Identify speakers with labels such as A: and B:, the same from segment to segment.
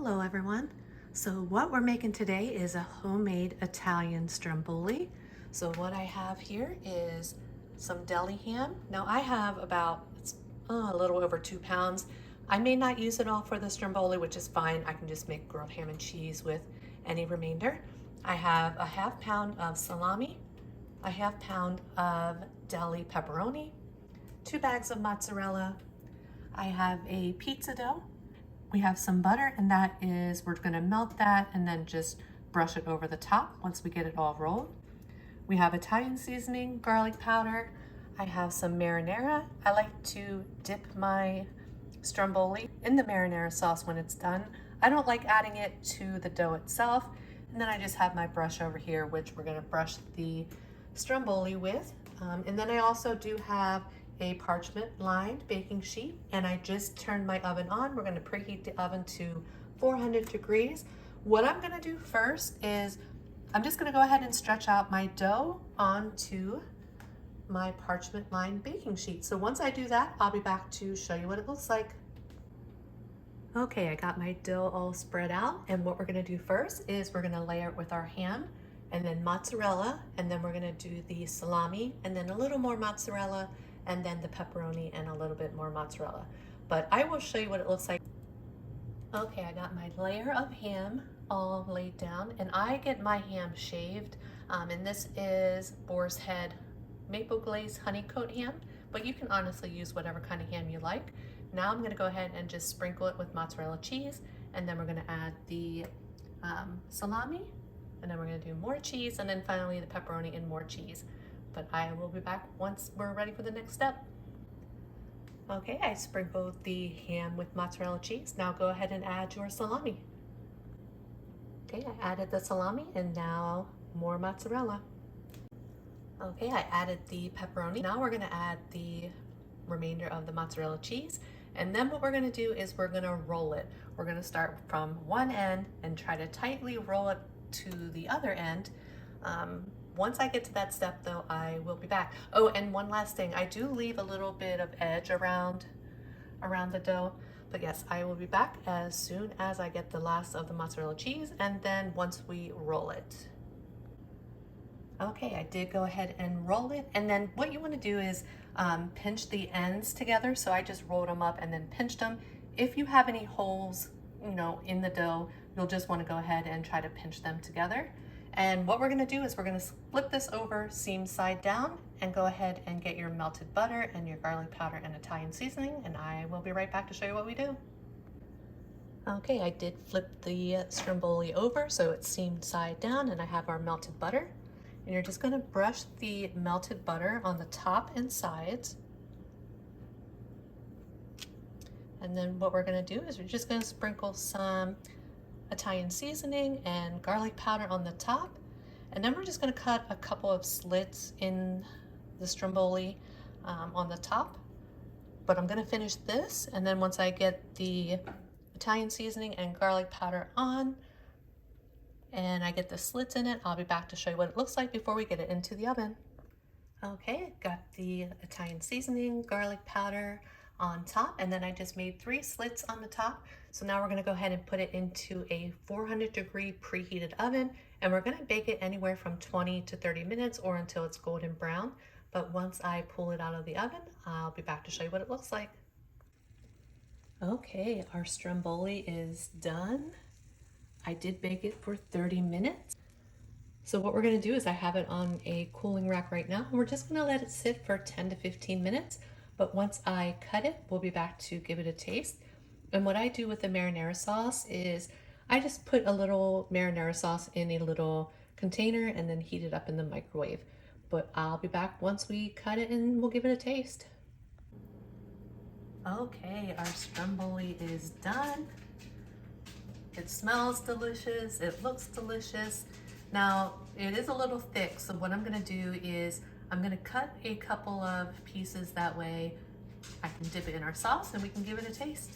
A: Hello everyone. So what we're making today is a homemade Italian Stromboli. So what I have here is some deli ham. Now I have about a little over 2 pounds. I may not use it all for the Stromboli, which is fine. I can just make grilled ham and cheese with any remainder. I have a ½ pound of salami, a ½ pound of deli pepperoni, 2 bags of mozzarella. I have a pizza dough. We have some butter, and that is, we're gonna melt that and then just brush it over the top once we get it all rolled. We have Italian seasoning, garlic powder. I have some marinara. I like to dip my Stromboli in the marinara sauce when it's done. I don't like adding it to the dough itself. And then I just have my brush over here, which we're gonna brush the Stromboli with. And then I also do have a parchment lined baking sheet, and I just turned my oven on. We're gonna preheat the oven to 400 degrees. What I'm gonna do first is I'm just gonna go ahead and stretch out my dough onto my parchment lined baking sheet. So once I do that, I'll be back to show you what it looks like. Okay, I got my dough all spread out, and what we're gonna do first is we're gonna layer it with our ham and then mozzarella, and then we're gonna do the salami and then a little more mozzarella, and then the pepperoni and a little bit more mozzarella. But I will show you what it looks like. Okay, I got my layer of ham all laid down, and I get my ham shaved. And this is Boar's Head maple glaze honeycoat ham, but you can honestly use whatever kind of ham you like. Now I'm gonna go ahead and just sprinkle it with mozzarella cheese, and then we're gonna add the salami, and then we're gonna do more cheese, and then finally the pepperoni and more cheese. But I will be back once we're ready for the next step. Okay, I sprinkled the ham with mozzarella cheese. Now go ahead and add your salami. Okay, I added the salami, and now more mozzarella. Okay, I added the pepperoni. Now we're gonna add the remainder of the mozzarella cheese. And then what we're gonna do is we're gonna roll it. We're gonna start from one end and try to tightly roll it to the other end. Once I get to that step though, I will be back. Oh, and one last thing, I do leave a little bit of edge around the dough, but yes, I will be back as soon as I get the last of the mozzarella cheese, and then once we roll it. Okay, I did go ahead and roll it, and then what you want to do is pinch the ends together. So I just rolled them up and then pinched them. If you have any holes, in the dough, you'll just want to go ahead and try to pinch them together. And what we're gonna do is we're gonna flip this over seam side down and go ahead and get your melted butter and your garlic powder and Italian seasoning, and I will be right back to show you what we do. Okay, I did flip the Stromboli over so it's seamed side down, and I have our melted butter. And you're just gonna brush the melted butter on the top and sides. And then what we're gonna do is we're just gonna sprinkle some Italian seasoning and garlic powder on the top, and then we're just going to cut a couple of slits in the Stromboli on the top. But I'm going to finish this, and then once I get the Italian seasoning and garlic powder on and I get the slits in it, I'll be back to show you what it looks like before we get it into the oven. Okay, got the Italian seasoning, garlic powder on top, and then I just made 3 slits on the top. So now we're gonna go ahead and put it into a 400 degree preheated oven, and we're gonna bake it anywhere from 20 to 30 minutes or until it's golden brown. But once I pull it out of the oven, I'll be back to show you what it looks like. Okay, our Stromboli is done. I did bake it for 30 minutes. So what we're gonna do is I have it on a cooling rack right now, and we're just gonna let it sit for 10 to 15 minutes. But once I cut it, we'll be back to give it a taste. And what I do with the marinara sauce is I just put a little marinara sauce in a little container and then heat it up in the microwave. But I'll be back once we cut it and we'll give it a taste. Okay, our Stromboli is done. It smells delicious, it looks delicious. Now, it is a little thick, so what I'm gonna do is I'm gonna cut a couple of pieces, that way I can dip it in our sauce and we can give it a taste.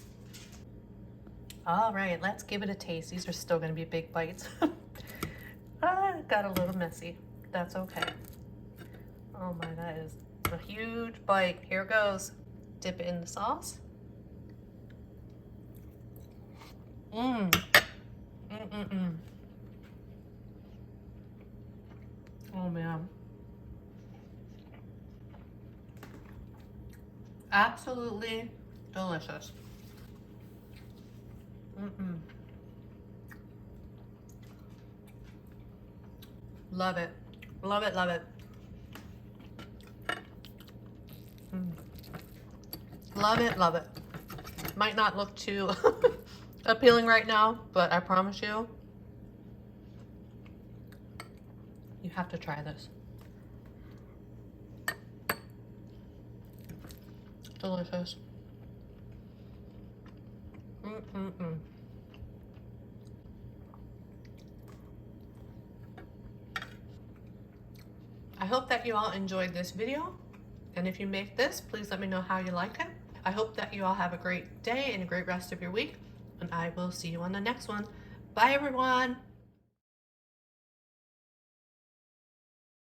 A: All right, let's give it a taste. These are still gonna be big bites. It got a little messy. That's okay. Oh my, that is a huge bite. Here goes. Dip it in the sauce. Mmm. Mm-mm-mm. Oh man. Absolutely delicious. Mm-mm. Love it. Love it, love it. Mm. Love it, love it. Might not look too appealing right now, but I promise you, you have to try this. Delicious. Mm-mm-mm. I hope that you all enjoyed this video. And if you make this, please let me know how you like it. I hope that you all have a great day and a great rest of your week. And I will see you on the next one. Bye, everyone.